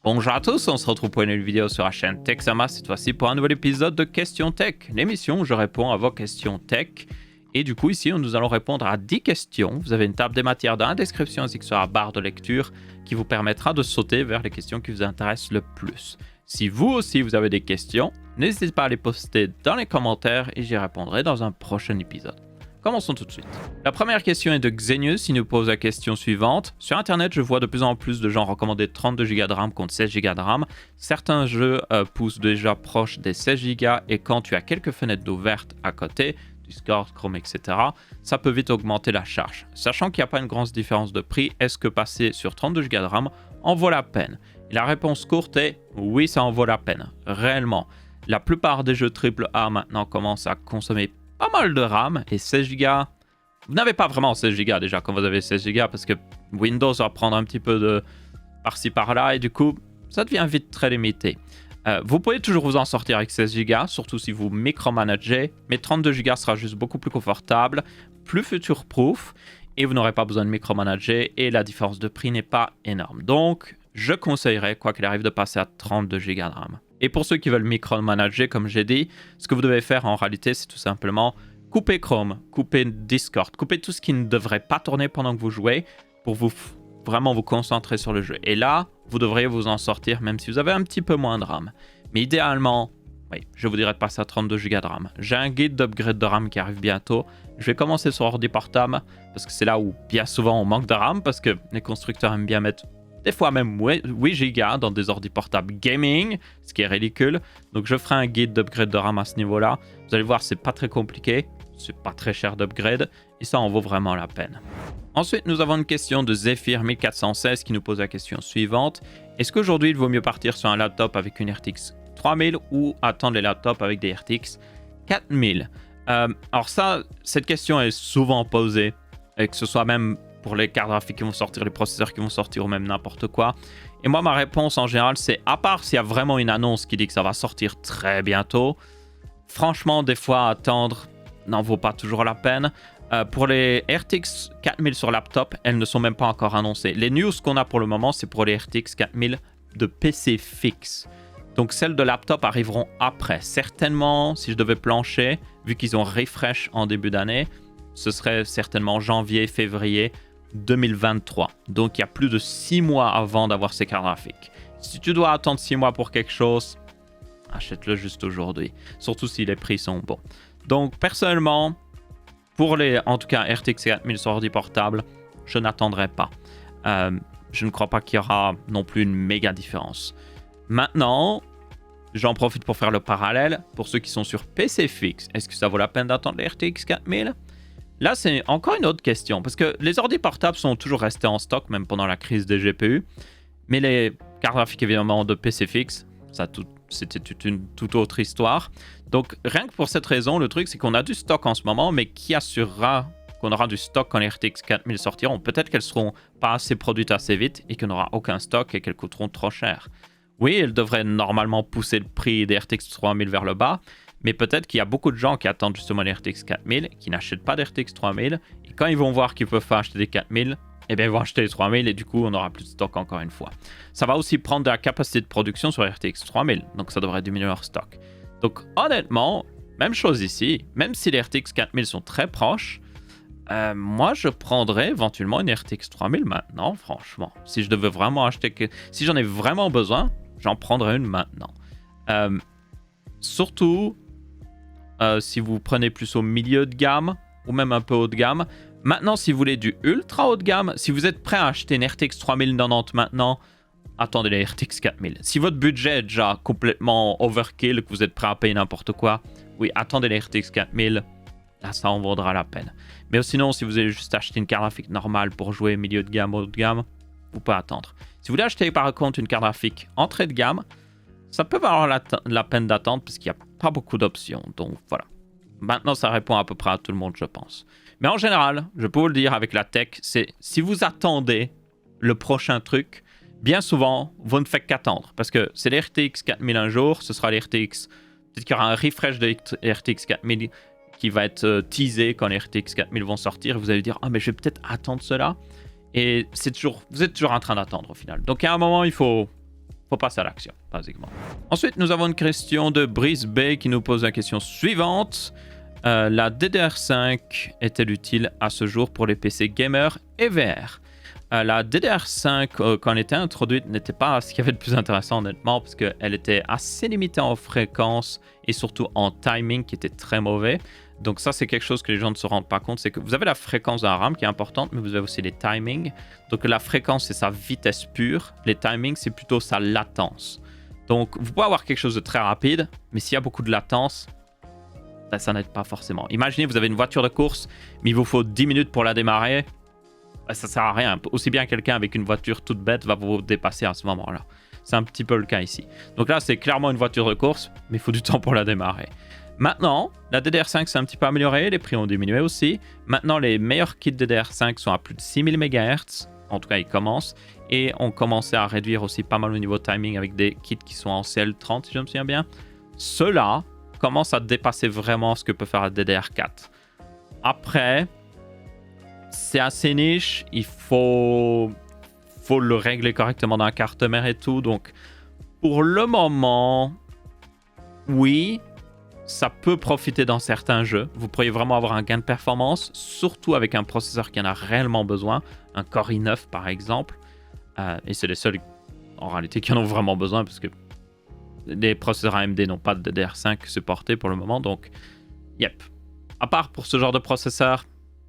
Bonjour à tous, on se retrouve pour une nouvelle vidéo sur la chaîne Texama, cette fois-ci pour un nouvel épisode de Questions Tech, l'émission où je réponds à vos questions tech. Et du coup ici, nous allons répondre à 10 questions. Vous avez une table des matières dans la description ainsi que sur la barre de lecture qui vous permettra de sauter vers les questions qui vous intéressent le plus. Si vous aussi vous avez des questions, n'hésitez pas à les poster dans les commentaires et j'y répondrai dans un prochain épisode. Commençons tout de suite. La première question est de Xenius, il nous pose la question suivante. Sur internet, je vois de plus en plus de gens recommander 32 Go de RAM contre 16 Go de RAM. Certains jeux poussent déjà proche des 16 Go et quand tu as quelques fenêtres d'eau verte à côté, Discord, Chrome, etc., ça peut vite augmenter la charge. Sachant qu'il n'y a pas une grande différence de prix, est-ce que passer sur 32 Go de RAM en vaut la peine? Et la réponse courte est oui, ça en vaut la peine. Réellement, la plupart des jeux AAA maintenant commencent à consommer pas mal de RAM et 16 Go. Vous n'avez pas vraiment 16 Go déjà quand vous avez 16 Go parce que Windows va prendre un petit peu de par-ci par-là et du coup, ça devient vite très limité. Vous pouvez toujours vous en sortir avec 16 Go, surtout si vous micromanagez, mais 32 Go sera juste beaucoup plus confortable, plus future-proof et vous n'aurez pas besoin de micromanager et la différence de prix n'est pas énorme. Donc, je conseillerais, quoi qu'il arrive, de passer à 32 Go de RAM. Et pour ceux qui veulent micromanager, comme j'ai dit, ce que vous devez faire en réalité, c'est tout simplement couper Chrome, couper Discord, couper tout ce qui ne devrait pas tourner pendant que vous jouez pour vraiment vous concentrer sur le jeu. Et là, vous devriez vous en sortir même si vous avez un petit peu moins de RAM. Mais idéalement, oui, je vous dirais de passer à 32 Go de RAM. J'ai un guide d'upgrade de RAM qui arrive bientôt. Je vais commencer sur ordi portable parce que c'est là où bien souvent on manque de RAM parce que les constructeurs aiment bien mettre des fois même 8 Go dans des ordi portables gaming, ce qui est ridicule. Donc je ferai un guide d'upgrade de RAM à ce niveau-là. Vous allez voir, c'est pas très compliqué, c'est pas très cher d'upgrade et ça en vaut vraiment la peine. Ensuite, nous avons une question de Zephyr 1416 qui nous pose la question suivante. Est-ce qu'aujourd'hui il vaut mieux partir sur un laptop avec une RTX 3000 ou attendre les laptops avec des RTX 4000? Alors ça, cette question est souvent posée, et que ce soit même pour les cartes graphiques qui vont sortir, les processeurs qui vont sortir ou même n'importe quoi. Et moi, ma réponse en général, c'est à part s'il y a vraiment une annonce qui dit que ça va sortir très bientôt, franchement, des fois, attendre n'en vaut pas toujours la peine. Pour les RTX 4000 sur laptop, elles ne sont même pas encore annoncées. Les news qu'on a pour le moment, c'est pour les RTX 4000 de PC fixe. Donc celles de laptop arriveront après. Certainement, si je devais plancher, vu qu'ils ont refresh en début d'année, ce serait certainement janvier, février 2023. Donc il y a plus de 6 mois avant d'avoir ces cartes graphiques. Si tu dois attendre 6 mois pour quelque chose, achète-le juste aujourd'hui. Surtout si les prix sont bons. Donc personnellement, pour les en tout cas RTX 4000 sur ordi portable, je n'attendrai pas. Je ne crois pas qu'il y aura non plus une méga différence. Maintenant, j'en profite pour faire le parallèle. Pour ceux qui sont sur PC fixe, est-ce que ça vaut la peine d'attendre les RTX 4000 ? Là, c'est encore une autre question, parce que les ordi portables sont toujours restés en stock, même pendant la crise des GPU. Mais les cartes graphiques, évidemment, de PC fixe, c'était une toute autre histoire. Donc, rien que pour cette raison, le truc, c'est qu'on a du stock en ce moment, mais qui assurera qu'on aura du stock quand les RTX 4000 sortiront? Peut-être qu'elles seront pas assez produites assez vite et qu'on n'aura aucun stock et qu'elles coûteront trop cher. Oui, elles devraient normalement pousser le prix des RTX 3000 vers le bas, mais peut-être qu'il y a beaucoup de gens qui attendent justement les RTX 4000, qui n'achètent pas d'RTX 3000, et quand ils vont voir qu'ils peuvent pas acheter des 4000, eh bien ils vont acheter les 3000 et du coup on n'aura plus de stock encore une fois. Ça va aussi prendre de la capacité de production sur RTX 3000, donc ça devrait diminuer leur stock. Donc honnêtement, même chose ici, même si les RTX 4000 sont très proches, moi je prendrais éventuellement une RTX 3000 maintenant, franchement. Si je devais vraiment acheter, si j'en ai vraiment besoin, j'en prendrais une maintenant. Surtout si vous prenez plus au milieu de gamme ou même un peu haut de gamme. Maintenant, si vous voulez du ultra haut de gamme, si vous êtes prêt à acheter une RTX 3090 maintenant, attendez les RTX 4000. Si votre budget est déjà complètement overkill, que vous êtes prêt à payer n'importe quoi, oui, attendez les RTX 4000. Là, ça en vaudra la peine. Mais sinon, si vous allez juste acheter une carte graphique normale pour jouer milieu de gamme, haut de gamme, vous pouvez attendre. Si vous voulez acheter par contre une carte graphique entrée de gamme, ça peut valoir la peine d'attendre parce qu'il n'y a pas beaucoup d'options. Donc voilà. Maintenant, ça répond à peu près à tout le monde, je pense. Mais en général, je peux vous le dire avec la tech, c'est si vous attendez le prochain truc, bien souvent, vous ne faites qu'attendre. Parce que c'est les RTX 4000 un jour, ce sera les RTX... Peut-être qu'il y aura un refresh de RTX 4000 qui va être teasé quand les RTX 4000 vont sortir. Vous allez dire, ah mais je vais peut-être attendre cela. Et vous êtes toujours en train d'attendre au final. Donc à un moment, il faut faut passer à l'action, basiquement. Ensuite, nous avons une question de Brice B qui nous pose la question suivante. La DDR5 est-elle utile à ce jour pour les PC gamers et VR? La DDR5, quand elle était introduite, n'était pas ce qu'il y avait de plus intéressant, honnêtement, parce qu'elle était assez limitée en fréquence et surtout en timing qui était très mauvais. Donc ça, c'est quelque chose que les gens ne se rendent pas compte, c'est que vous avez la fréquence de la RAM qui est importante, mais vous avez aussi les timings. Donc la fréquence, c'est sa vitesse pure. Les timings, c'est plutôt sa latence. Donc vous pouvez avoir quelque chose de très rapide, mais s'il y a beaucoup de latence, ben, ça n'aide pas forcément. Imaginez, vous avez une voiture de course, mais il vous faut 10 minutes pour la démarrer. Ben, ça ne sert à rien. Aussi bien quelqu'un avec une voiture toute bête va vous dépasser à ce moment-là. C'est un petit peu le cas ici. Donc là, c'est clairement une voiture de course, mais il faut du temps pour la démarrer. Maintenant, la DDR5 s'est un petit peu améliorée, les prix ont diminué aussi. Maintenant, les meilleurs kits DDR5 sont à plus de 6000 MHz. En tout cas, ils commencent. Et on commençait à réduire aussi pas mal au niveau timing avec des kits qui sont en CL30, si je me souviens bien. Ceux-là commencent à dépasser vraiment ce que peut faire la DDR4. Après, c'est assez niche. Il faut le régler correctement dans la carte mère et tout. Donc, pour le moment, oui, ça peut profiter dans certains jeux. Vous pourriez vraiment avoir un gain de performance, surtout avec un processeur qui en a réellement besoin, un Core i9 par exemple. Et c'est les seuls en réalité qui en ont vraiment besoin, parce que les processeurs AMD n'ont pas de DDR5 supportés pour le moment. Donc, yep. À part pour ce genre de processeur,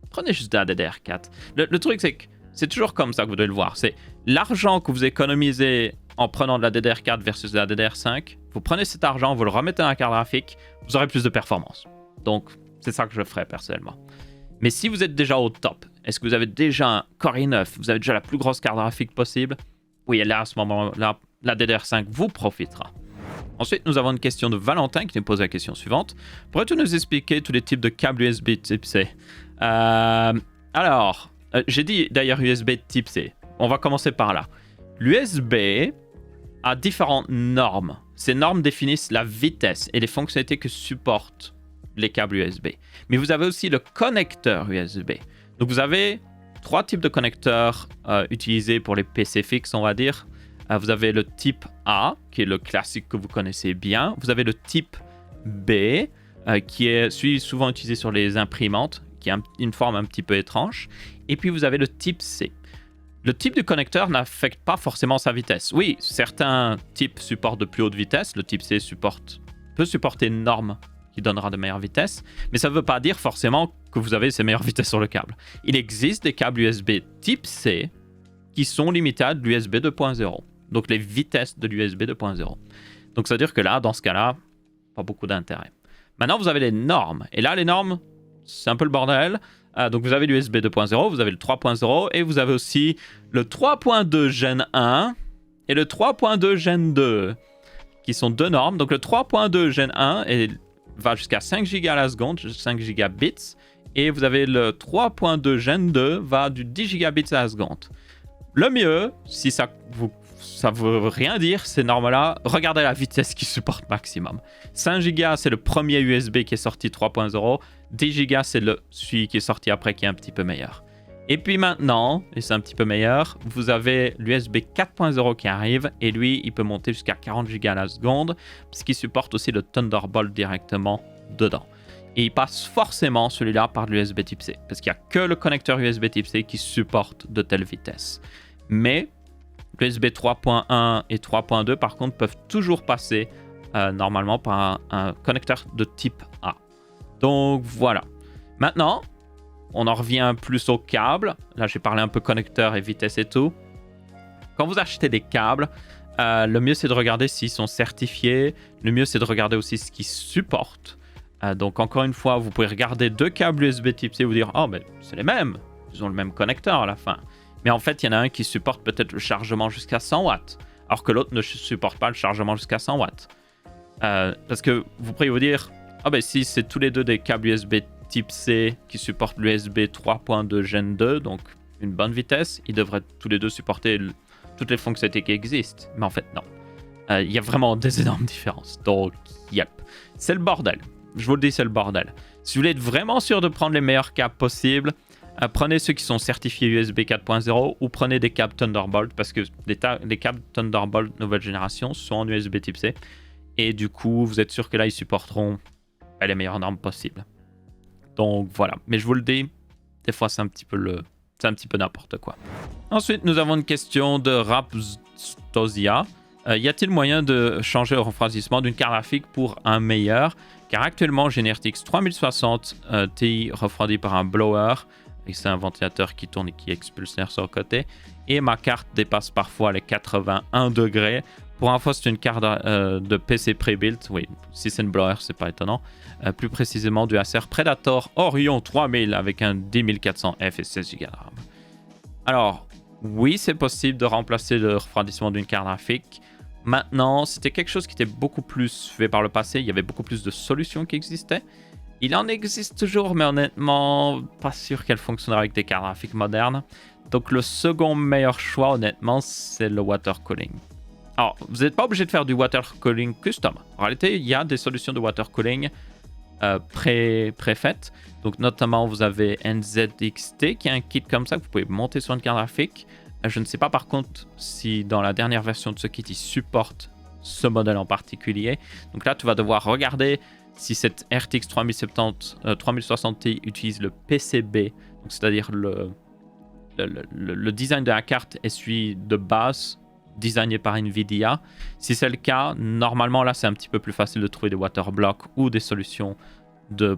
prenez juste de la DDR4. Le truc, c'est que c'est toujours comme ça que vous devez le voir. C'est l'argent que vous économisez en prenant de la DDR4 versus de la DDR5. Vous prenez cet argent, vous le remettez dans la carte graphique, vous aurez plus de performance. Donc, c'est ça que je ferais personnellement. Mais si vous êtes déjà au top, est-ce que vous avez déjà un Core i9, vous avez déjà la plus grosse carte graphique possible? Oui, et là, à ce moment-là, la DDR5 vous profitera. Ensuite, nous avons une question de Valentin qui nous pose la question suivante. Pourrais-tu nous expliquer tous les types de câbles USB type C? Alors, j'ai dit d'ailleurs USB type C. On va commencer par là. L'USB a différentes normes. Ces normes définissent la vitesse et les fonctionnalités que supportent les câbles USB. Mais vous avez aussi le connecteur USB. Donc vous avez 3 types de connecteurs utilisés pour les PC fixes, on va dire. Vous avez le type A, qui est le classique que vous connaissez bien. Vous avez le type B, qui est celui souvent utilisé sur les imprimantes, qui a une forme un petit peu étrange. Et puis vous avez le type C. Le type du connecteur n'affecte pas forcément sa vitesse. Oui, certains types supportent de plus haute vitesse. Le type C peut supporter une norme qui donnera de meilleures vitesses. Mais ça ne veut pas dire forcément que vous avez ces meilleures vitesses sur le câble. Il existe des câbles USB type C qui sont limités à de l'USB 2.0. Donc les vitesses de l'USB 2.0. Donc ça veut dire que là, dans ce cas-là, pas beaucoup d'intérêt. Maintenant, vous avez les normes. Et là, les normes, c'est un peu le bordel. Donc vous avez l'USB 2.0, vous avez le 3.0 et vous avez aussi le 3.2 Gen 1 et le 3.2 Gen 2 qui sont deux normes. Donc le 3.2 Gen 1 va jusqu'à 5 Go à la seconde, 5 gigabits, et vous avez le 3.2 Gen 2 va du 10 gigabits à la seconde. Le mieux, si ça veut rien dire, ces normes-là, regardez la vitesse qu'ils supportent maximum. 5 Go, c'est le premier USB qui est sorti 3.0. 10 Go, c'est celui qui est sorti après, qui est un petit peu meilleur. Et puis maintenant, et c'est un petit peu meilleur, vous avez l'USB 4.0 qui arrive, et lui, il peut monter jusqu'à 40 Go à la seconde, puisqu'il supporte aussi le Thunderbolt directement dedans. Et il passe forcément celui-là par l'USB type C, parce qu'il n'y a que le connecteur USB type C qui supporte de telles vitesses. Mais l'USB 3.1 et 3.2 par contre peuvent toujours passer normalement par un connecteur de type A. Donc voilà. Maintenant, on en revient plus au câble. Là, j'ai parlé un peu connecteur et vitesse et tout. Quand vous achetez des câbles, le mieux c'est de regarder s'ils sont certifiés. Le mieux c'est de regarder aussi ce qu'ils supportent. Donc encore une fois, vous pouvez regarder 2 câbles USB type C et vous dire « Oh, mais c'est les mêmes. Ils ont le même connecteur à la fin. » Mais en fait, il y en a un qui supporte peut-être le chargement jusqu'à 100 watts, alors que l'autre ne supporte pas le chargement jusqu'à 100 watts. Parce que vous pourriez vous dire, ah ben si c'est tous les deux des câbles USB type C qui supportent l'USB 3.2 Gen 2, donc une bonne vitesse, ils devraient tous les deux supporter toutes les fonctionnalités qui existent. Mais en fait, non. Il y a vraiment des énormes différences. Donc, yep. C'est le bordel. Je vous le dis, c'est le bordel. Si vous voulez être vraiment sûr de prendre les meilleurs câbles possibles, Prenez ceux qui sont certifiés USB 4.0 ou prenez des câbles Thunderbolt parce que les câbles Thunderbolt nouvelle génération sont en USB type C. Et du coup, vous êtes sûr que là, ils supporteront les meilleures normes possibles. Donc voilà. Mais je vous le dis, des fois, c'est un petit peu n'importe quoi. Ensuite, nous avons une question de Rapstosia. Y a-t-il moyen de changer le refroidissement d'une carte graphique pour un meilleur? Car actuellement, j'ai une RTX 3060 Ti refroidie par un blower. Et c'est un ventilateur qui tourne et qui expulse l'air sur le côté. Et ma carte dépasse parfois les 81 degrés. Pour info, c'est une carte de PC pre-built. Oui, si c'est une blower, c'est pas étonnant. Plus précisément du Acer Predator Orion 3000 avec un 10400F et 16 Go de RAM. Alors, oui, c'est possible de remplacer le refroidissement d'une carte graphique. Maintenant, c'était quelque chose qui était beaucoup plus fait par le passé. Il y avait beaucoup plus de solutions qui existaient. Il en existe toujours, mais honnêtement, pas sûr qu'elle fonctionnera avec des cartes graphiques modernes. Donc le second meilleur choix, honnêtement, c'est le water cooling. Alors, vous n'êtes pas obligé de faire du water cooling custom. En réalité, il y a des solutions de water cooling préfaites. Donc notamment, vous avez NZXT, qui est un kit comme ça que vous pouvez monter sur une carte graphique. Je ne sais pas par contre si dans la dernière version de ce kit, il supporte ce modèle en particulier. Donc là, tu vas devoir regarder si cette RTX 3060 Ti utilise le PCB, c'est-à-dire le design de la carte est celui de base designé par Nvidia. Si c'est le cas, normalement là c'est un petit peu plus facile de trouver des water blocks ou des solutions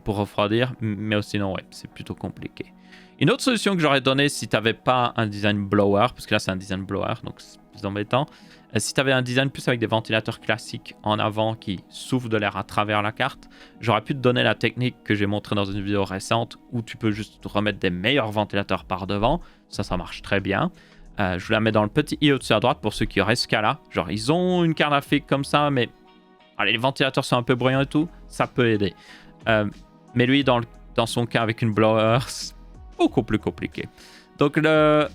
pour refroidir, mais sinon ouais, c'est plutôt compliqué. Une autre solution que j'aurais donnée si tu n'avais pas un design blower, parce que là c'est un design blower, donc c'est plus embêtant. Si tu avais un design plus avec des ventilateurs classiques en avant qui soufflent de l'air à travers la carte, j'aurais pu te donner la technique que j'ai montrée dans une vidéo récente où tu peux juste remettre des meilleurs ventilateurs par devant. Ça marche très bien. Je vous la mets dans le petit i au-dessus à droite pour ceux qui auraient ce cas-là. Genre, ils ont une carte graphique comme ça, mais allez, les ventilateurs sont un peu bruyants et tout, ça peut aider. Mais lui, dans son cas avec une blower, c'est beaucoup plus compliqué. Donc là,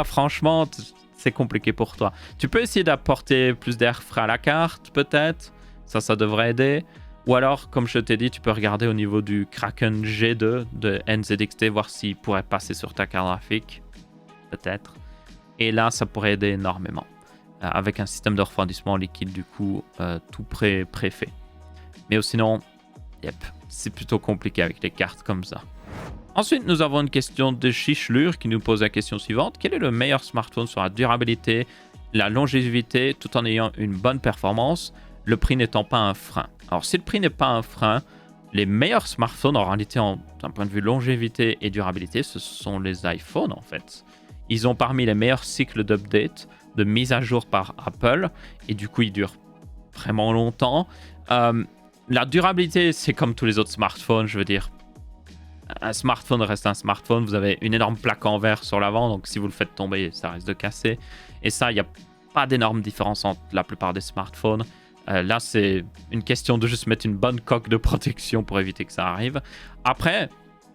franchement, c'est compliqué pour toi. Tu peux essayer d'apporter plus d'air frais à la carte, peut-être. Ça devrait aider. Ou alors, comme je t'ai dit, tu peux regarder au niveau du Kraken G2 de NZXT, voir s'il pourrait passer sur ta carte graphique. Peut-être. Et là, ça pourrait aider énormément. Avec un système de refroidissement liquide, du coup, tout préfait. Mais sinon, c'est plutôt compliqué avec les cartes comme ça. Ensuite, nous avons une question de Chichelure qui nous pose la question suivante. Quel est le meilleur smartphone sur la durabilité, la longévité, tout en ayant une bonne performance, le prix n'étant pas un frein? Alors, si le prix n'est pas un frein, les meilleurs smartphones, en réalité, d'un point de vue longévité et durabilité, ce sont les iPhones, en fait. Ils ont parmi les meilleurs cycles d'update, de mise à jour par Apple, et du coup, ils durent vraiment longtemps. La durabilité, c'est comme tous les autres smartphones, je veux dire. Un smartphone reste un smartphone. Vous avez une énorme plaque en verre sur l'avant, donc si vous le faites tomber, ça risque de casser. Et ça, il n'y a pas d'énorme différence entre la plupart des smartphones. Là, c'est une question de juste mettre une bonne coque de protection pour éviter que ça arrive. Après,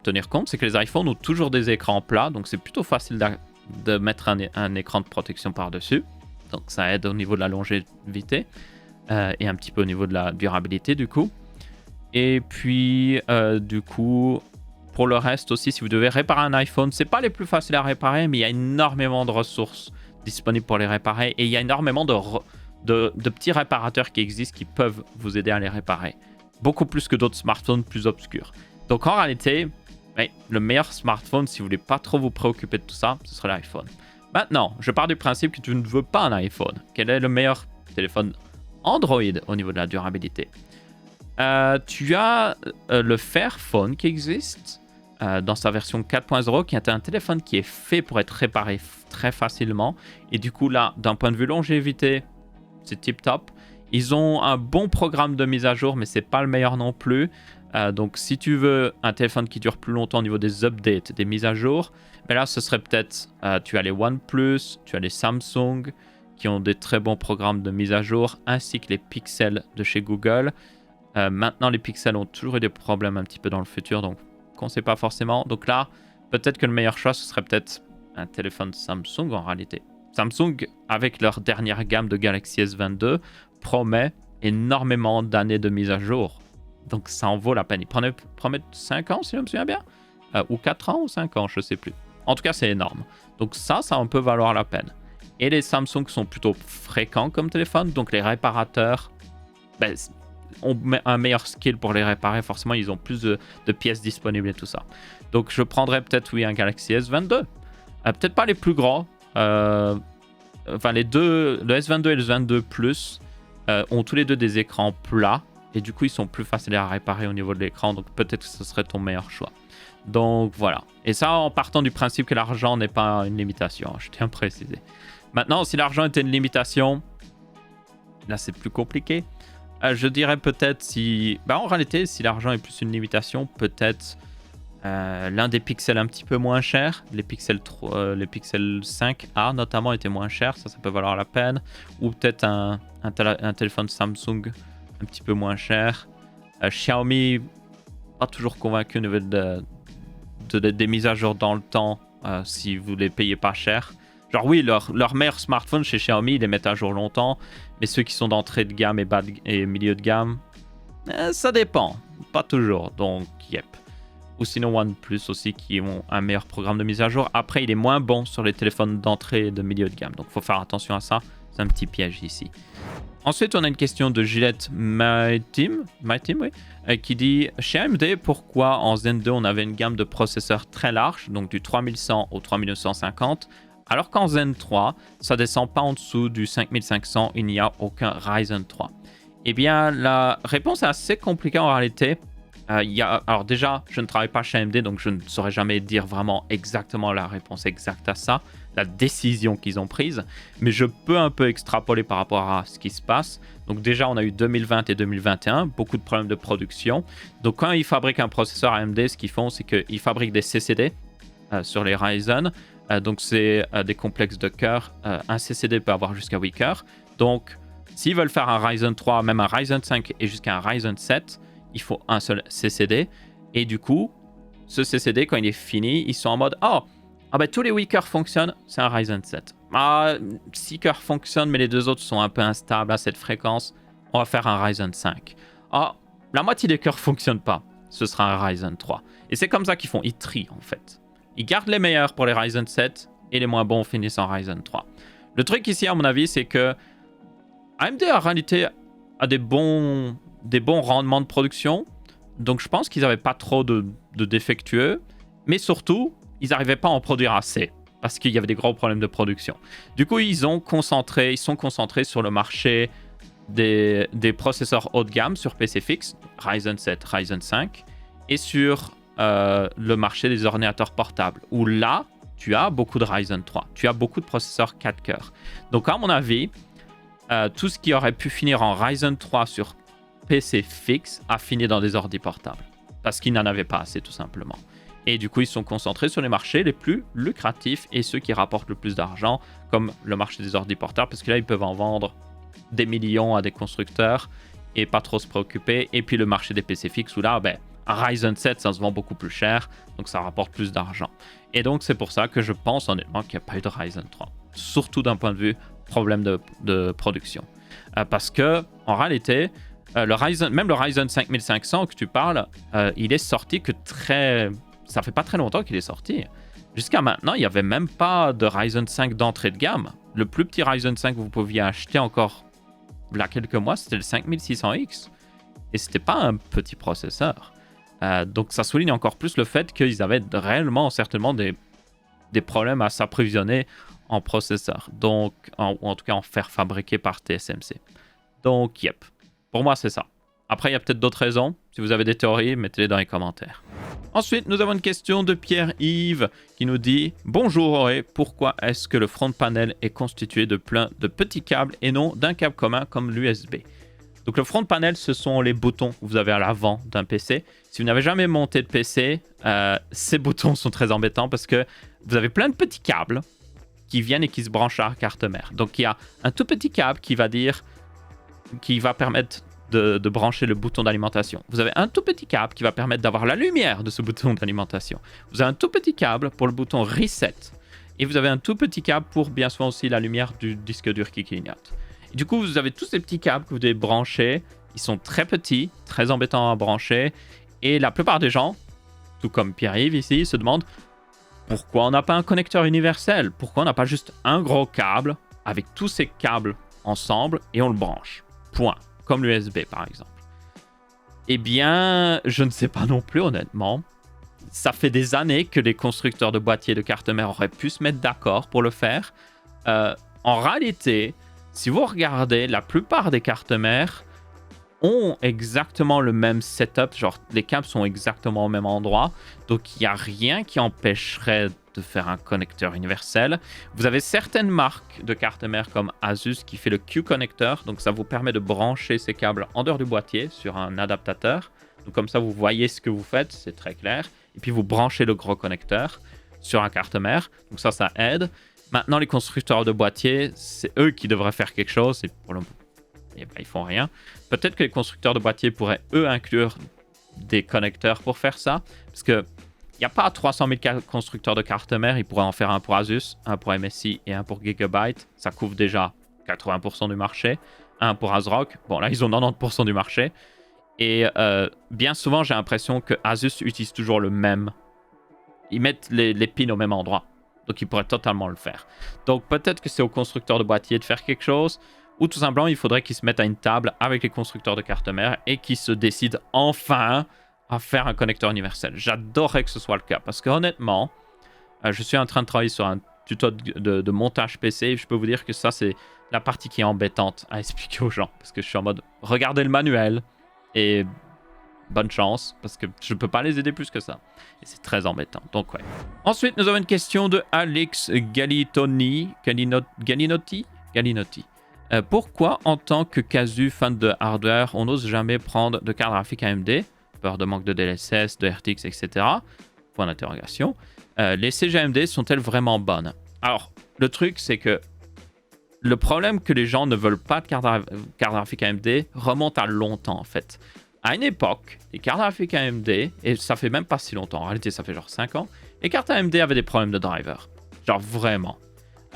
tenir compte, c'est que les iPhones ont toujours des écrans plats, donc c'est plutôt facile de mettre un écran de protection par-dessus. Donc ça aide au niveau de la longévité et un petit peu au niveau de la durabilité, du coup. Et puis, du coup... Pour le reste aussi, si vous devez réparer un iPhone, c'est pas les plus faciles à réparer, mais il y a énormément de ressources disponibles pour les réparer. Et il y a énormément de petits réparateurs qui existent qui peuvent vous aider à les réparer. Beaucoup plus que d'autres smartphones plus obscurs. Donc en réalité, le meilleur smartphone, si vous voulez pas trop vous préoccuper de tout ça, ce serait l'iPhone. Maintenant, je pars du principe que tu ne veux pas un iPhone. Quel est le meilleur téléphone Android au niveau de la durabilité? Tu as le Fairphone qui existe. Dans sa version 4.0, qui est un téléphone qui est fait pour être réparé très facilement. Et du coup, là, d'un point de vue longévité, c'est tip top. Ils ont un bon programme de mise à jour, mais c'est pas le meilleur non plus. Donc, si tu veux un téléphone qui dure plus longtemps au niveau des updates, des mises à jour, ben là, ce serait peut-être, tu as les OnePlus, tu as les Samsung, qui ont des très bons programmes de mise à jour, ainsi que les Pixel de chez Google. Maintenant, les Pixels ont toujours eu des problèmes un petit peu dans le futur, donc qu'on ne sait pas forcément. Donc là, peut-être que le meilleur choix, ce serait peut-être un téléphone Samsung en réalité. Samsung, avec leur dernière gamme de Galaxy S22, promet énormément d'années de mise à jour. Donc ça en vaut la peine. Ils promettent 5 ans, si je me souviens bien. ou 4 ans ou 5 ans, je sais plus. En tout cas, c'est énorme. Donc ça en peut valoir la peine. Et les Samsung sont plutôt fréquents comme téléphone, donc les réparateurs ont un meilleur skill pour les réparer. Forcément, ils ont plus de pièces disponibles et tout ça. Donc je prendrais peut-être, oui, un Galaxy S22. Peut-être pas les plus grands. Enfin, les deux, le S22 et le S22 Plus ont tous les deux des écrans plats. Et du coup, ils sont plus faciles à réparer au niveau de l'écran. Donc peut-être que ce serait ton meilleur choix. Donc voilà. Et ça, en partant du principe que l'argent n'est pas une limitation. Je tiens à préciser. Maintenant, si l'argent était une limitation, là, c'est plus compliqué. Je dirais peut-être si... en réalité, si l'argent est plus une limitation, peut-être l'un des pixels un petit peu moins cher. Les pixels 5A, notamment, étaient moins chers. Ça peut valoir la peine. Ou peut-être un téléphone Samsung un petit peu moins cher. Xiaomi, pas toujours convaincu au niveau des mises à jour dans le temps si vous les payez pas cher. Genre oui, leur meilleur smartphone chez Xiaomi, ils les mettent à jour longtemps, mais ceux qui sont d'entrée de gamme et milieu de gamme, ça dépend, pas toujours, donc yep. Ou sinon OnePlus aussi qui ont un meilleur programme de mise à jour. Après, il est moins bon sur les téléphones d'entrée et de milieu de gamme, donc faut faire attention à ça, c'est un petit piège ici. Ensuite, on a une question de Gillette MyTeam, oui, qui dit « Chez AMD, pourquoi en Zen 2, on avait une gamme de processeurs très large, donc du 3100 au 3950, alors qu'en Zen 3, ça descend pas en dessous du 5500, il n'y a aucun Ryzen 3 ?» Eh bien, la réponse est assez compliquée en réalité. Alors déjà, je ne travaille pas chez AMD, donc je ne saurais jamais dire vraiment exactement la réponse exacte à ça, la décision qu'ils ont prise, mais je peux un peu extrapoler par rapport à ce qui se passe. Donc déjà, on a eu 2020 et 2021, beaucoup de problèmes de production. Donc quand ils fabriquent un processeur AMD, ce qu'ils font, c'est qu'ils fabriquent des CCD sur les Ryzen. Donc c'est des complexes de cœur. Un CCD peut avoir jusqu'à 8 cœurs. Donc s'ils veulent faire un Ryzen 3, même un Ryzen 5 et jusqu'à un Ryzen 7, il faut un seul CCD. Et du coup, ce CCD, quand il est fini, ils sont en mode « Ah ben tous les 8 cœurs fonctionnent, c'est un Ryzen 7. 6 cœurs fonctionnent, mais les deux autres sont un peu instables à cette fréquence. On va faire un Ryzen 5. La moitié des cœurs ne fonctionnent pas. Ce sera un Ryzen 3. » Et c'est comme ça qu'ils font. Ils trient, en fait. Ils gardent les meilleurs pour les Ryzen 7 et les moins bons finissent en Ryzen 3. Le truc ici, à mon avis, c'est que AMD, en réalité, a des bons rendements de production. Donc, je pense qu'ils n'avaient pas trop de défectueux. Mais surtout, ils n'arrivaient pas à en produire assez parce qu'il y avait des gros problèmes de production. Du coup, ils sont concentrés sur le marché des processeurs haut de gamme sur PC fixe, Ryzen 7, Ryzen 5, et sur le marché des ordinateurs portables, où là, tu as beaucoup de Ryzen 3, tu as beaucoup de processeurs 4 cœurs. Donc, à mon avis, tout ce qui aurait pu finir en Ryzen 3 sur PC fixe a fini dans des ordi portables, parce qu'ils n'en avaient pas assez, tout simplement. Et du coup, ils sont concentrés sur les marchés les plus lucratifs et ceux qui rapportent le plus d'argent, comme le marché des ordi portables, parce que là, ils peuvent en vendre des millions à des constructeurs et pas trop se préoccuper. Et puis le marché des PC fixes, où là, un Ryzen 7, ça se vend beaucoup plus cher, donc ça rapporte plus d'argent. Et donc, c'est pour ça que je pense honnêtement qu'il n'y a pas eu de Ryzen 3. Surtout d'un point de vue problème de production. Parce que, en réalité, même le Ryzen 5500 que tu parles, il est sorti que ça fait pas très longtemps qu'il est sorti. Jusqu'à maintenant, il n'y avait même pas de Ryzen 5 d'entrée de gamme. Le plus petit Ryzen 5 que vous pouviez acheter encore il y a quelques mois, c'était le 5600X. Et c'était pas un petit processeur. Donc ça souligne encore plus le fait qu'ils avaient réellement, certainement, des problèmes à s'approvisionner en processeur. Donc, ou en tout cas en faire fabriquer par TSMC. Donc, yep. Pour moi, c'est ça. Après, il y a peut-être d'autres raisons. Si vous avez des théories, mettez-les dans les commentaires. Ensuite, nous avons une question de Pierre-Yves qui nous dit « Bonjour Auré, pourquoi est-ce que le front panel est constitué de plein de petits câbles et non d'un câble commun comme l'USB ?» Donc le front panel, ce sont les boutons que vous avez à l'avant d'un PC. Si vous n'avez jamais monté de PC, ces boutons sont très embêtants parce que vous avez plein de petits câbles qui viennent et qui se branchent à la carte mère. Donc il y a un tout petit câble qui va permettre de brancher le bouton d'alimentation. Vous avez un tout petit câble qui va permettre d'avoir la lumière de ce bouton d'alimentation. Vous avez un tout petit câble pour le bouton Reset. Et vous avez un tout petit câble pour bien souvent aussi la lumière du disque dur qui clignote. Et du coup, vous avez tous ces petits câbles que vous devez brancher. Ils sont très petits, très embêtants à brancher. Et la plupart des gens tout comme Pierre-Yves ici, il se demande pourquoi on n'a pas un connecteur universel? Pourquoi on n'a pas juste un gros câble avec tous ces câbles ensemble et on le branche? Point. Comme l'USB par exemple. Eh bien, je ne sais pas non plus honnêtement. Ça fait des années que les constructeurs de boîtiers de carte mère auraient pu se mettre d'accord pour le faire. En réalité, si vous regardez, la plupart des cartes mères ont exactement le même setup, genre les câbles sont exactement au même endroit, donc il n'y a rien qui empêcherait de faire un connecteur universel. Vous avez certaines marques de cartes mères comme Asus qui fait le Q-connecteur, donc ça vous permet de brancher ces câbles en dehors du boîtier sur un adaptateur. Donc comme ça vous voyez ce que vous faites, c'est très clair. Et puis vous branchez le gros connecteur sur un carte mère, donc ça aide. Maintenant les constructeurs de boîtiers, c'est eux qui devraient faire quelque chose, et pour le et ben, ils font rien. Peut-être que les constructeurs de boîtiers pourraient, eux, inclure des connecteurs pour faire ça. Parce qu'il n'y a pas 300 000 constructeurs de cartes mères. Ils pourraient en faire un pour Asus, un pour MSI et un pour Gigabyte. Ça couvre déjà 80% du marché. Un pour ASRock. Bon, là, ils ont 90% du marché. Et bien souvent, j'ai l'impression que Asus utilise toujours le même. Ils mettent les pins au même endroit. Donc, ils pourraient totalement le faire. Donc, peut-être que c'est aux constructeurs de boîtiers de faire quelque chose. Ou tout simplement, il faudrait qu'ils se mettent à une table avec les constructeurs de cartes mères et qu'ils se décident enfin à faire un connecteur universel. J'adorerais que ce soit le cas parce que honnêtement, je suis en train de travailler sur un tuto de montage PC et je peux vous dire que ça, c'est la partie qui est embêtante à expliquer aux gens parce que je suis en mode regardez le manuel et bonne chance parce que je ne peux pas les aider plus que ça. Et c'est très embêtant. Donc, ouais. Ensuite, nous avons une question de Alex Galinotti. Pourquoi, en tant que casu fan de hardware, on n'ose jamais prendre de carte graphique AMD? Peur de manque de DLSS, de RTX, etc. Point d'interrogation. Les CG AMD sont-elles vraiment bonnes? Alors, le truc, c'est que le problème que les gens ne veulent pas de carte graphique AMD remonte à longtemps, en fait. À une époque, les cartes graphiques AMD, et ça fait même pas si longtemps, en réalité, ça fait genre 5 ans, les cartes AMD avaient des problèmes de driver. Genre vraiment.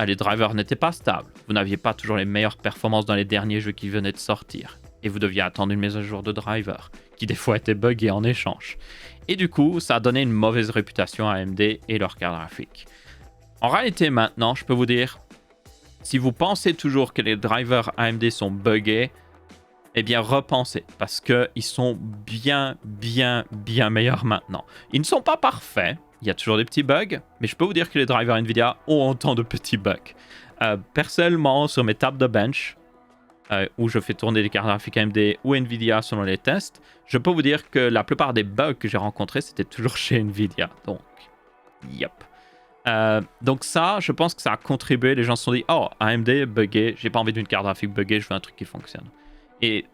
Les drivers n'étaient pas stables. Vous n'aviez pas toujours les meilleures performances dans les derniers jeux qui venaient de sortir. Et vous deviez attendre une mise à jour de driver, qui des fois était buggée en échange. Et du coup, ça a donné une mauvaise réputation à AMD et leur carte graphique. En réalité, maintenant, je peux vous dire, si vous pensez toujours que les drivers AMD sont buggés, eh bien, repensez, parce qu'ils sont bien meilleurs maintenant. Ils ne sont pas parfaits. Il y a toujours des petits bugs, mais je peux vous dire que les drivers NVIDIA ont autant de petits bugs. Personnellement, sur mes tables de bench, où je fais tourner les cartes graphiques AMD ou NVIDIA selon les tests, je peux vous dire que la plupart des bugs que j'ai rencontrés, c'était toujours chez NVIDIA. Donc, yep. Donc ça, je pense que ça a contribué. Les gens se sont dit, oh, AMD buggé, j'ai pas envie d'une carte graphique buggée, je veux un truc qui fonctionne. Et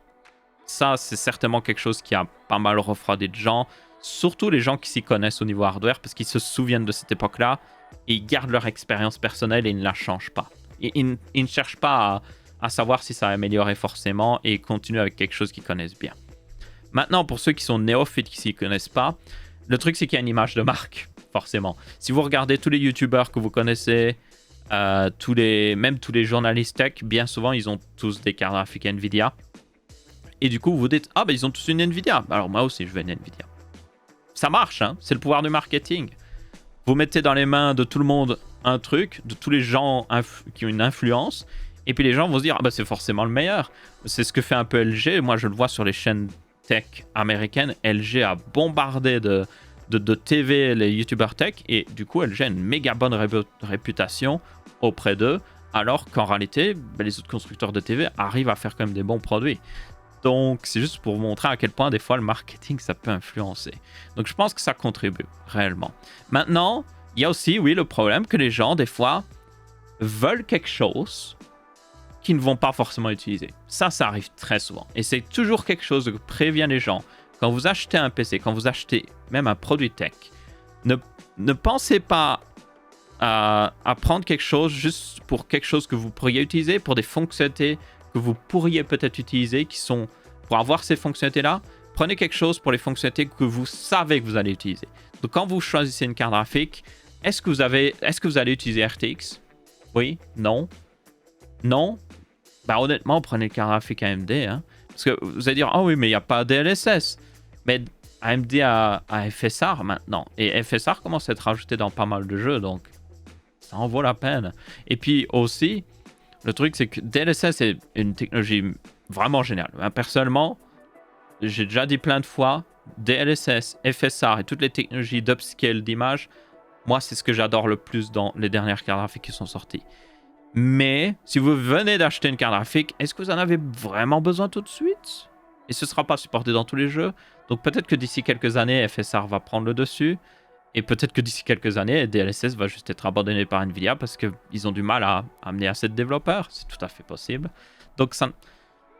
ça, c'est certainement quelque chose qui a pas mal refroidi de gens. Surtout les gens qui s'y connaissent au niveau hardware, parce qu'ils se souviennent de cette époque-là, et ils gardent leur expérience personnelle et ils ne la changent pas. Ils ne cherchent pas à savoir si ça a amélioré forcément, et ils continuent avec quelque chose qu'ils connaissent bien. Maintenant, pour ceux qui sont néophytes, qui s'y connaissent pas, le truc c'est qu'il y a une image de marque, forcément. Si vous regardez tous les youtubeurs que vous connaissez, même tous les journalistes tech, bien souvent ils ont tous des cartes graphiques NVIDIA. Et du coup vous vous dites, ah ben ils ont tous une NVIDIA, alors moi aussi je veux une NVIDIA. Ça marche, hein, c'est le pouvoir du marketing. Vous mettez dans les mains de tout le monde un truc, de tous les gens qui ont une influence, et puis les gens vont se dire, ah bah c'est forcément le meilleur. C'est ce que fait un peu LG. Moi je le vois sur les chaînes tech américaines. LG a bombardé de TV les youtubeurs tech, et du coup LG a une méga bonne réputation auprès d'eux, alors qu'en réalité les autres constructeurs de TV arrivent à faire quand même des bons produits. Donc c'est juste pour vous montrer à quel point des fois le marketing ça peut influencer. Donc je pense que ça contribue réellement. Maintenant, il y a aussi oui le problème que les gens des fois veulent quelque chose qu'ils ne vont pas forcément utiliser. Ça arrive très souvent. Et c'est toujours quelque chose que prévient les gens. Quand vous achetez un PC, quand vous achetez même un produit tech, ne pensez pas à prendre quelque chose juste pour quelque chose que vous pourriez utiliser, pour des fonctionnalités que vous pourriez peut-être utiliser, qui sont pour avoir ces fonctionnalités-là. Prenez quelque chose pour les fonctionnalités que vous savez que vous allez utiliser. Donc quand vous choisissez une carte graphique, est-ce que vous allez utiliser RTX? Oui? Non? Non? Bah honnêtement, prenez une carte graphique AMD, hein. Parce que vous allez dire, ah oui, mais il n'y a pas de DLSS. Mais AMD a FSR maintenant. Et FSR commence à être rajouté dans pas mal de jeux, donc ça en vaut la peine. Et puis aussi, le truc, c'est que DLSS est une technologie vraiment géniale. Personnellement, j'ai déjà dit plein de fois, DLSS, FSR et toutes les technologies d'upscale d'image, moi, c'est ce que j'adore le plus dans les dernières cartes graphiques qui sont sorties. Mais si vous venez d'acheter une carte graphique, est-ce que vous en avez vraiment besoin tout de suite? Et ce ne sera pas supporté dans tous les jeux. Donc peut-être que d'ici quelques années, FSR va prendre le dessus. Et peut-être que d'ici quelques années, DLSS va juste être abandonné par Nvidia parce qu'ils ont du mal à amener assez de développeurs. C'est tout à fait possible. Donc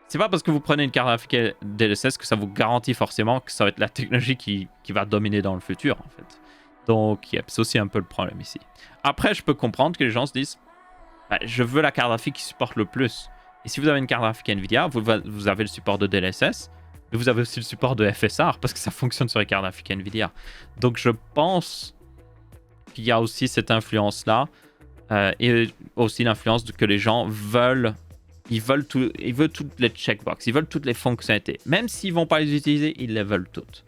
c'est pas parce que vous prenez une carte graphique DLSS que ça vous garantit forcément que ça va être la technologie qui va dominer dans le futur, en fait. Donc, c'est aussi un peu le problème ici. Après, je peux comprendre que les gens se disent bah, je veux la carte graphique qui supporte le plus. Et si vous avez une carte graphique Nvidia, vous avez le support de DLSS, mais vous avez aussi le support de FSR parce que ça fonctionne sur les cartes graphiques Nvidia. Donc, je pense qu'il y a aussi cette influence-là et aussi l'influence que les gens veulent. Ils veulent toutes les checkbox, ils veulent toutes les fonctionnalités. Même s'ils ne vont pas les utiliser, ils les veulent toutes.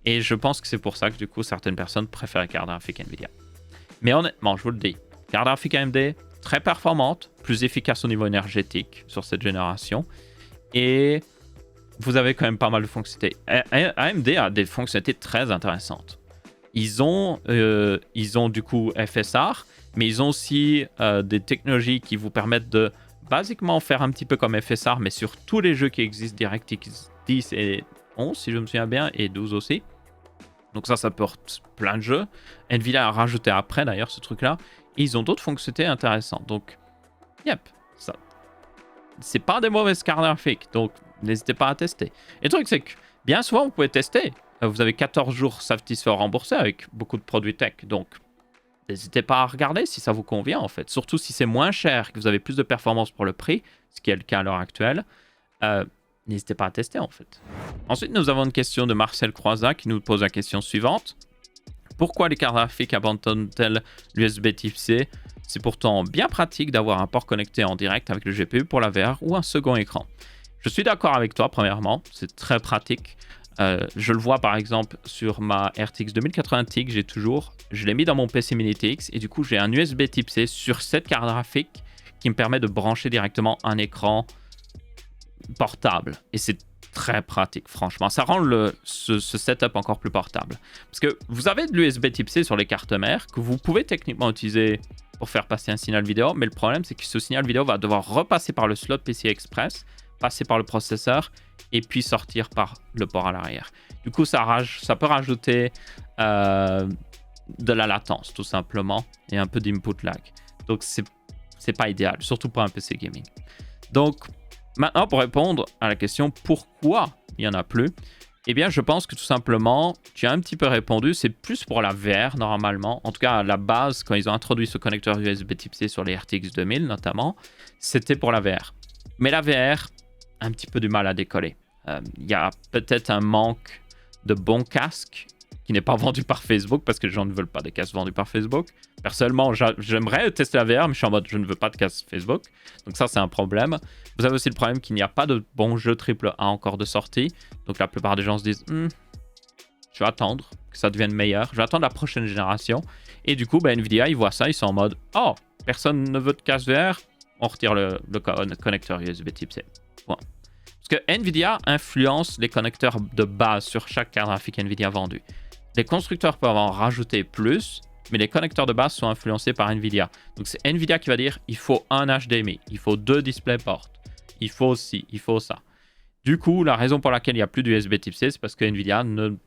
Et je pense que c'est pour ça que du coup, certaines personnes préfèrent la carte graphique Nvidia. Mais honnêtement, je vous le dis, carte graphique AMD, très performante, plus efficace au niveau énergétique sur cette génération. Et vous avez quand même pas mal de fonctionnalités. AMD a des fonctionnalités très intéressantes. Ils ont du coup FSR, mais ils ont aussi des technologies qui vous permettent de basiquement faire un petit peu comme FSR, mais sur tous les jeux qui existent, DirectX 10 et 11, si je me souviens bien, et 12 aussi. Donc ça porte plein de jeux. Nvidia a rajouté après, d'ailleurs, ce truc-là. Et ils ont d'autres fonctionnalités intéressantes. Donc, ça. C'est pas des mauvaises cartes graphiques, donc n'hésitez pas à tester. Et le truc, c'est que bien souvent, vous pouvez tester. Vous avez 14 jours satisfaits remboursés avec beaucoup de produits tech, donc n'hésitez pas à regarder si ça vous convient, en fait. Surtout si c'est moins cher, que vous avez plus de performance pour le prix, ce qui est le cas à l'heure actuelle. N'hésitez pas à tester, en fait. Ensuite, nous avons une question de Marcel Croizat qui nous pose la question suivante. Pourquoi les cartes graphiques abandonnent-elles l'USB Type C? C'est pourtant bien pratique d'avoir un port connecté en direct avec le GPU pour la VR ou un second écran. Je suis d'accord avec toi, premièrement. C'est très pratique. Je le vois par exemple sur ma RTX 2080 Ti que j'ai toujours. Je l'ai mis dans mon PC Mini TX et du coup j'ai un USB Type C sur cette carte graphique qui me permet de brancher directement un écran portable. Et c'est très pratique, franchement. Ça rend ce setup encore plus portable. Parce que vous avez de l'USB Type C sur les cartes mères que vous pouvez techniquement utiliser pour faire passer un signal vidéo. Mais le problème, c'est que ce signal vidéo va devoir repasser par le slot PCI Express, passer par le processeur et puis sortir par le port à l'arrière. Du coup, ça peut rajouter de la latence, tout simplement, et un peu d'input lag. Donc, c'est pas idéal, surtout pour un PC gaming. Donc, maintenant, pour répondre à la question pourquoi il n'y en a plus, eh bien, je pense que tout simplement, tu as un petit peu répondu, c'est plus pour la VR normalement. En tout cas, à la base, quand ils ont introduit ce connecteur USB Type C sur les RTX 2000 notamment, c'était pour la VR. Mais la VR, un petit peu du mal à décoller. Il y a peut-être un manque de bons casques qui n'est pas vendu par Facebook parce que les gens ne veulent pas des casques vendus par Facebook. Personnellement, j'aimerais tester la VR, mais je suis en mode je ne veux pas de casque Facebook. Donc ça, c'est un problème. Vous avez aussi le problème qu'il n'y a pas de bons jeux AAA encore de sortie. Donc la plupart des gens se disent je vais attendre que ça devienne meilleur. Je vais attendre la prochaine génération. Et du coup, Nvidia, ils voient ça, ils sont en mode oh, personne ne veut de casque VR. On retire le connecteur USB Type C. Bon. Parce que Nvidia influence les connecteurs de base sur chaque carte graphique Nvidia vendue. Les constructeurs peuvent en rajouter plus, mais les connecteurs de base sont influencés par Nvidia. Donc c'est Nvidia qui va dire il faut un HDMI, il faut 2 DisplayPort, il faut ci, il faut ça. Du coup, la raison pour laquelle il n'y a plus d'USB Type C, c'est parce que Nvidia ne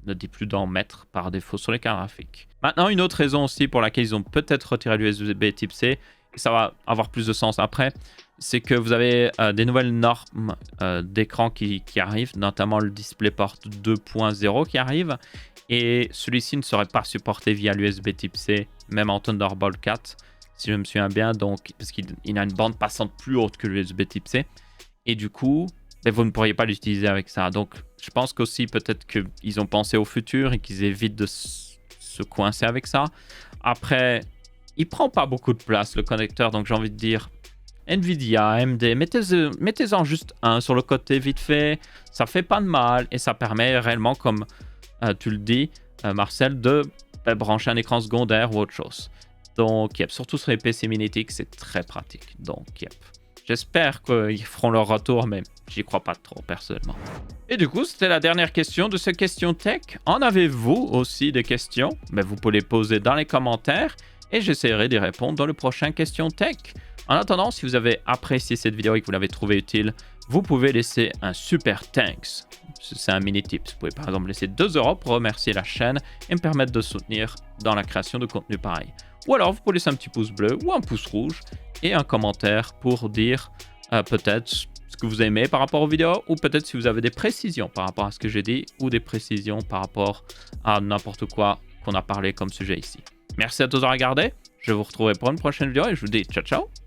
dit plus d'en mettre par défaut sur les cartes graphiques. Maintenant, une autre raison aussi pour laquelle ils ont peut-être retiré l'USB Type C, et ça va avoir plus de sens après, c'est que vous avez des nouvelles normes d'écran qui arrivent, notamment le DisplayPort 2.0 qui arrive, et celui-ci ne serait pas supporté via l'USB Type C, même en Thunderbolt 4, si je me souviens bien, donc, parce qu'il a une bande passante plus haute que l'USB Type C, et du coup, vous ne pourriez pas l'utiliser avec ça. Donc, je pense qu'aussi, peut-être qu'ils ont pensé au futur et qu'ils évitent de se coincer avec ça. Après, il prend pas beaucoup de place, le connecteur, donc j'ai envie de dire, Nvidia, AMD, mettez-en juste un sur le côté vite fait. Ça fait pas de mal et ça permet réellement, comme tu le dis, Marcel, de brancher un écran secondaire ou autre chose. Donc, yep, surtout sur les PC Minitic, c'est très pratique. Donc, yep. J'espère qu'ils feront leur retour, mais j'y crois pas trop, personnellement. Et du coup, c'était la dernière question de cette question tech. En avez-vous aussi des questions? Vous pouvez les poser dans les commentaires et j'essaierai d'y répondre dans le prochain question tech. En attendant, si vous avez apprécié cette vidéo et que vous l'avez trouvée utile, vous pouvez laisser un super thanks. C'est un mini tip. Vous pouvez par exemple laisser 2 € pour remercier la chaîne et me permettre de soutenir dans la création de contenu pareil. Ou alors, vous pouvez laisser un petit pouce bleu ou un pouce rouge et un commentaire pour dire peut-être ce que vous aimez par rapport aux vidéos ou peut-être si vous avez des précisions par rapport à ce que j'ai dit ou des précisions par rapport à n'importe quoi qu'on a parlé comme sujet ici. Merci à tous d'avoir regardé. Je vous retrouverai pour une prochaine vidéo et je vous dis ciao ciao.